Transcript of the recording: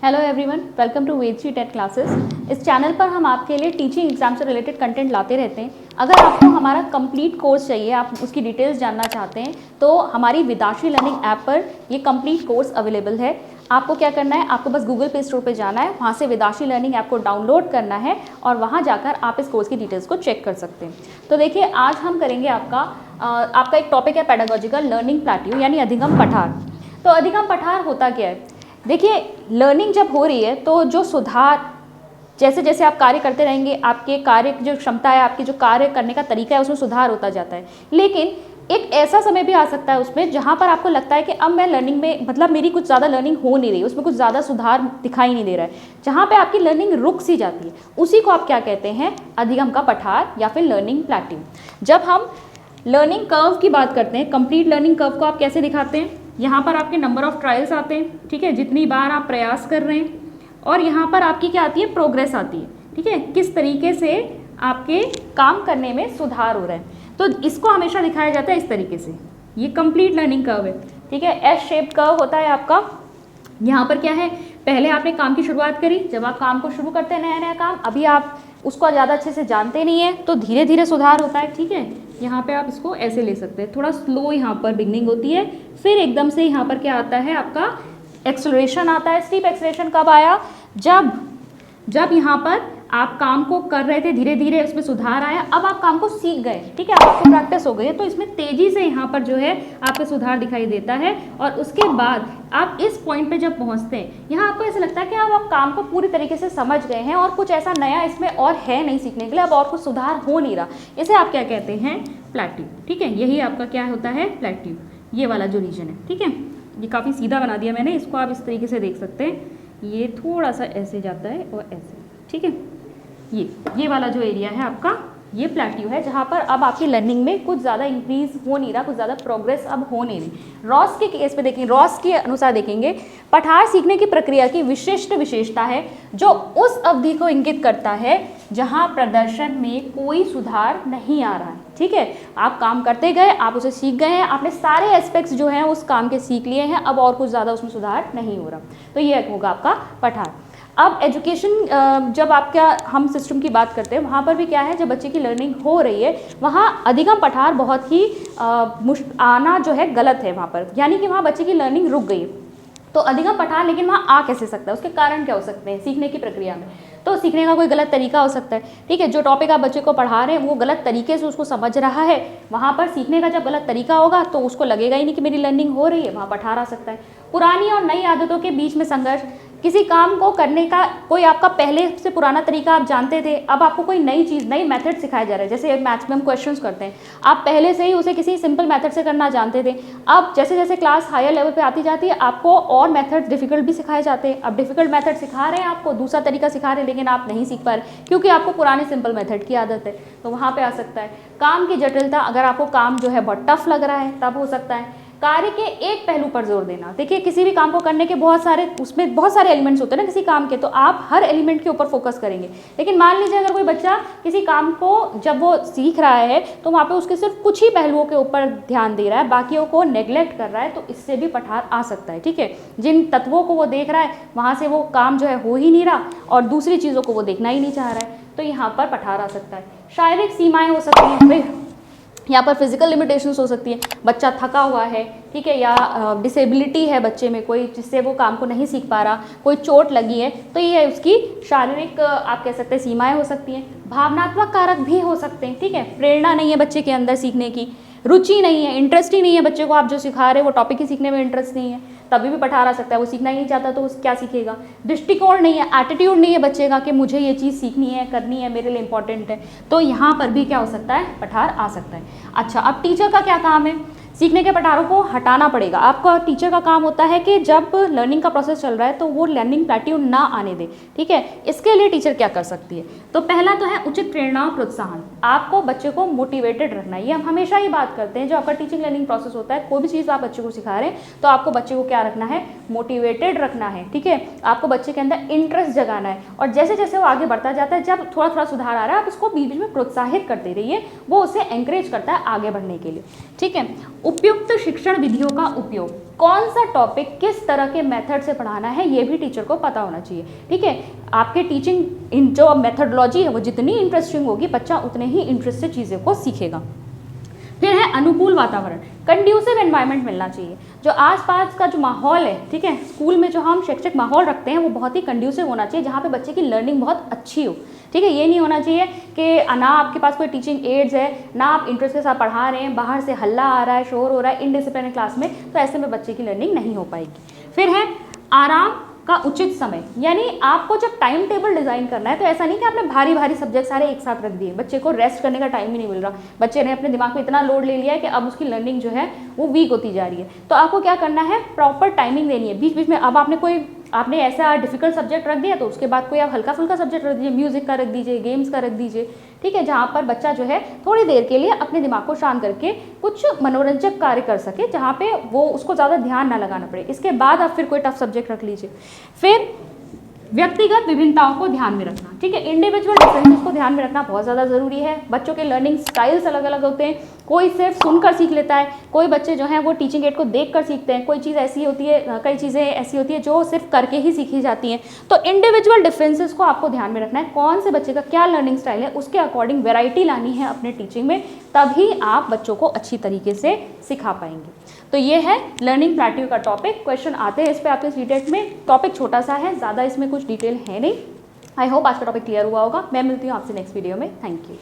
Hello everyone, welcome to Vedashree TET classes. इस channel पर हम आपके लिए टीचिंग एग्जाम से रिलेटेड कंटेंट लाते रहते हैं। अगर आपको हमारा कंप्लीट कोर्स चाहिए, आप उसकी डिटेल्स जानना चाहते हैं, तो हमारी विदाश्री लर्निंग ऐप पर ये कंप्लीट कोर्स अवेलेबल है। आपको क्या करना है, आपको बस गूगल प्ले स्टोर पर जाना है, वहाँ से विदाश्री लर्निंग ऐप को डाउनलोड करना है और वहाँ जाकर आप इस कोर्स की डिटेल्स को चेक कर सकते हैं। तो देखिए, आज हम करेंगे आपका एक टॉपिक है पेडागोजिकल लर्निंग प्लेट्यू यानी अधिगम पठार। तो अधिगम पठार होता क्या है? देखिए, लर्निंग जब हो रही है तो जो सुधार, जैसे जैसे आप कार्य करते रहेंगे, आपके कार्य की जो क्षमता है, आपकी जो कार्य करने का तरीका है, उसमें सुधार होता जाता है। लेकिन एक ऐसा समय भी आ सकता है उसमें जहाँ पर आपको लगता है कि अब मैं लर्निंग में, मतलब मेरी कुछ ज़्यादा लर्निंग हो नहीं रही, उसमें कुछ ज़्यादा सुधार दिखाई नहीं दे रहा है, जहाँ पे आपकी लर्निंग रुक सी जाती है, उसी को आप क्या कहते हैं? अधिगम का पठार या फिर लर्निंग प्लेट्यू। जब हम लर्निंग कर्व की बात करते हैं, कंप्लीट लर्निंग कर्व को आप कैसे दिखाते हैं? यहाँ पर आपके नंबर ऑफ ट्रायल्स आते हैं, ठीक है, जितनी बार आप प्रयास कर रहे हैं, और यहाँ पर आपकी क्या आती है? प्रोग्रेस आती है, ठीक है, किस तरीके से आपके काम करने में सुधार हो रहा है। तो इसको हमेशा दिखाया जाता है इस तरीके से। ये कंप्लीट लर्निंग कर्व है, ठीक है, एस शेप कर्व होता है आपका। यहाँ पर क्या है, पहले आपने काम की शुरुआत करी, जब आप काम को शुरू करते हैं नया नया काम, अभी आप उसको ज़्यादा अच्छे से जानते नहीं है, तो धीरे धीरे सुधार होता है, ठीक है। यहाँ पे आप इसको ऐसे ले सकते हैं, थोड़ा स्लो यहाँ पर बिगनिंग होती है, फिर एकदम से यहाँ पर क्या आता है? आपका एक्सेलरेशन आता है। स्टीप एक्सेलरेशन कब आया? जब यहाँ पर आप काम को कर रहे थे, धीरे धीरे उसमें सुधार आया, अब आप काम को सीख गए, ठीक है, अब आपको प्रैक्टिस हो गई है, तो इसमें तेजी से यहाँ पर जो है आपको सुधार दिखाई देता है। और उसके बाद आप इस पॉइंट पे जब पहुँचते हैं, यहाँ आपको ऐसा लगता है कि अब आप काम को पूरी तरीके से समझ गए हैं और कुछ ऐसा नया इसमें और है नहीं सीखने के लिए, अब और कुछ सुधार हो नहीं रहा। इसे आप क्या कहते हैं? प्लेट्यू, ठीक है। यही आपका क्या होता है? प्लेट्यू, ये वाला जो रीजन है, ठीक है। ये काफ़ी सीधा बना दिया मैंने, इसको आप इस तरीके से देख सकते हैं, ये थोड़ा सा ऐसे जाता है और ऐसे, ठीक है। ये वाला जो एरिया है आपका, ये प्लेट्यू है, जहाँ पर अब आपकी लर्निंग में कुछ ज़्यादा इंक्रीज हो नहीं रहा, कुछ ज़्यादा प्रोग्रेस अब हो नहीं रही। रॉस के केस पे देखेंगे, रॉस के अनुसार देखेंगे, पठार सीखने की प्रक्रिया की विशिष्ट विशेषता है जो उस अवधि को इंगित करता है जहाँ प्रदर्शन में कोई सुधार नहीं आ रहा है, ठीक है। आप काम करते गए, आप उसे सीख गए हैं, आपने सारे एस्पेक्ट्स जो हैं उस काम के सीख लिए हैं, अब और कुछ ज़्यादा उसमें सुधार नहीं हो रहा, तो ये होगा आपका पठार। अब एजुकेशन, जब आपका हम सिस्टम की बात करते हैं, वहाँ पर भी क्या है, जब बच्चे की लर्निंग हो रही है, वहाँ अधिगम पठार बहुत ही आना जो है गलत है वहाँ पर, यानी कि वहाँ बच्चे की लर्निंग रुक गई है। तो अधिगम पठार लेकिन वहाँ आ कैसे सकता है? उसके कारण क्या हो सकते हैं सीखने की प्रक्रिया में? तो सीखने का कोई गलत तरीका हो सकता है, ठीक है। जो टॉपिक आप बच्चे को पढ़ा रहे हैं वो गलत तरीके से उसको समझ रहा है, वहाँ पर सीखने का जब गलत तरीका होगा तो उसको लगेगा ही नहीं कि मेरी लर्निंग हो रही है, वहाँ पठार आ सकता है। पुरानी और नई आदतों के बीच में संघर्ष, किसी काम को करने का कोई आपका पहले से पुराना तरीका आप जानते थे, अब आपको कोई नई चीज़, नई मेथड सिखाया जा रहा है। जैसे मैथ्स में हम क्वेश्चंस करते हैं, आप पहले से ही उसे किसी सिंपल मेथड से करना जानते थे, अब जैसे जैसे क्लास हायर लेवल पे आती जाती है, आपको और मेथड डिफिकल्ट भी सिखाए जाते हैं। अब डिफिकल्ट मेथड सिखा रहे हैं, आपको दूसरा तरीका सिखा रहे हैं, लेकिन आप नहीं सीख पा रहे क्योंकि आपको पुराने सिंपल मेथड की आदत है, तो वहाँ पर आ सकता है। काम की जटिलता, अगर आपको काम जो है बहुत टफ लग रहा है तब हो सकता है। कार्य के एक पहलू पर जोर देना, देखिए किसी भी काम को करने के उसमें बहुत सारे एलिमेंट्स होते हैं ना किसी काम के, तो आप हर एलिमेंट के ऊपर फोकस करेंगे। लेकिन मान लीजिए अगर कोई बच्चा किसी काम को जब वो सीख रहा है तो वहाँ पे उसके सिर्फ कुछ ही पहलुओं के ऊपर ध्यान दे रहा है, बाकियों को नेग्लेक्ट कर रहा है, तो इससे भी पठार आ सकता है, ठीक है। जिन तत्वों को वो देख रहा है वहाँ से वो काम जो है हो ही नहीं रहा और दूसरी चीज़ों को वो देखना ही नहीं चाह रहा है, तो यहाँ पर पठार आ सकता है। शारीरिक सीमाएँ हो सकती हैं, यहाँ पर फिजिकल लिमिटेशंस हो सकती है, बच्चा थका हुआ है, ठीक है, या डिसेबिलिटी है बच्चे में कोई, जिससे वो काम को नहीं सीख पा रहा, कोई चोट लगी है, तो ये उसकी शारीरिक आप कह सकते हैं सीमाएं हो सकती हैं। भावनात्मक कारक भी हो सकते हैं, ठीक है, प्रेरणा नहीं है बच्चे के अंदर सीखने की, रुचि नहीं है, इंटरेस्ट ही नहीं है बच्चे को, आप जो सिखा रहे हैं वो टॉपिक ही सीखने में इंटरेस्ट नहीं है, तभी भी पठार आ सकता है। वो सीखना ही नहीं चाहता तो वो क्या सीखेगा? दृष्टिकोण नहीं है, एटीट्यूड नहीं है बच्चे का कि मुझे ये चीज़ सीखनी है, करनी है, मेरे लिए इंपॉर्टेंट है, तो यहाँ पर भी क्या हो सकता है? पठार आ सकता है। अच्छा, अब टीचर का क्या काम है? सीखने के पठारों को हटाना पड़ेगा। आपका टीचर का काम होता है कि जब लर्निंग का प्रोसेस चल रहा है तो वो लर्निंग प्लेट्यू ना आने दे, ठीक है। इसके लिए टीचर क्या कर सकती है? तो पहला तो है उचित प्रेरणा और प्रोत्साहन। आपको बच्चे को मोटिवेटेड रखना है, ये हम हमेशा ही बात करते हैं। जो आपका टीचिंग लर्निंग प्रोसेस होता है, कोई भी चीज़ आप बच्चे को सिखा रहे हैं तो आपको बच्चे को क्या रखना है? मोटिवेटेड रखना है, ठीक है। आपको बच्चे के अंदर इंटरेस्ट जगाना है और जैसे जैसे वो आगे बढ़ता जाता है, जब थोड़ा थोड़ा सुधार आ रहा है, आप उसको बीच बीच में प्रोत्साहित करते रहिए, वो उसे एंकरेज करता है आगे बढ़ने के लिए, ठीक है। उपयुक्त शिक्षण विधियों का उपयोग, कौन सा टॉपिक किस तरह के मेथड से पढ़ाना है ये भी टीचर को पता होना चाहिए। ठीक है, आपके टीचिंग इन जो मेथडोलॉजी है वो जितनी इंटरेस्टिंग होगी बच्चा उतने ही इंटरेस्ट से चीज़ों को सीखेगा। फिर है अनुकूल वातावरण, कंड्यूसिव एनवायरनमेंट मिलना चाहिए। जो आसपास का जो माहौल है, ठीक है, स्कूल में जो हम शैक्षिक माहौल रखते हैं वो बहुत ही कंड्यूसिव होना चाहिए, जहाँ पे बच्चे की लर्निंग बहुत अच्छी हो। ठीक है, ये नहीं होना चाहिए कि ना आपके पास कोई टीचिंग एड्स है, ना आप इंटरेस्ट के साथ पढ़ा रहे हैं, बाहर से हल्ला आ रहा है, शोर हो रहा है, इनडिसिप्लिन क्लास में, तो ऐसे में बच्चे की लर्निंग नहीं हो पाएगी। फिर है आराम का उचित समय, यानी आपको जब टाइम टेबल डिज़ाइन करना है तो ऐसा नहीं कि आपने भारी भारी सब्जेक्ट सारे एक साथ रख दिए, बच्चे को रेस्ट करने का टाइम ही नहीं मिल रहा, बच्चे ने अपने दिमाग में इतना लोड ले लिया है कि अब उसकी लर्निंग जो है वो वीक होती जा रही है। तो आपको क्या करना है, प्रॉपर टाइमिंग देनी है। बीच बीच में अब आपने ऐसा डिफिकल्ट सब्जेक्ट रख दिया तो उसके बाद कोई आप हल्का फुल्का सब्जेक्ट रख दीजिए, म्यूजिक का रख दीजिए, गेम्स का रख दीजिए। ठीक है, जहाँ पर बच्चा जो है थोड़ी देर के लिए अपने दिमाग को शांत करके कुछ मनोरंजक कार्य कर सके, जहाँ पे वो उसको ज़्यादा ध्यान ना लगाना पड़े। इसके बाद आप फिर कोई टफ सब्जेक्ट रख लीजिए। फिर व्यक्तिगत विभिन्नताओं को ध्यान में रखना। ठीक है, इंडिविजुअल डिफरेंसेस को ध्यान में रखना बहुत ज़्यादा ज़रूरी है। बच्चों के लर्निंग स्टाइल्स अलग अलग होते हैं, कोई सिर्फ सुनकर सीख लेता है, कोई बच्चे जो हैं वो टीचिंग एड को देखकर सीखते हैं, कोई चीज़ ऐसी होती है, कई चीज़ें ऐसी होती है जो सिर्फ करके ही सीखी जाती हैं। तो इंडिविजुअल डिफरेंसेस को आपको ध्यान में रखना है, कौन से बच्चे का क्या लर्निंग स्टाइल है, उसके अकॉर्डिंग वेराइटी लानी है अपने टीचिंग में, तभी आप बच्चों को अच्छी तरीके से सिखा पाएंगे। तो ये है लर्निंग प्लेट्यू का टॉपिक। क्वेश्चन आते हैं इस पर आपके सीटेट में। टॉपिक छोटा सा है, ज़्यादा इसमें कुछ डिटेल है नहीं। आई होप आज का टॉपिक क्लियर हुआ होगा। मैं मिलती हूँ आपसे नेक्स्ट वीडियो में। Thank you.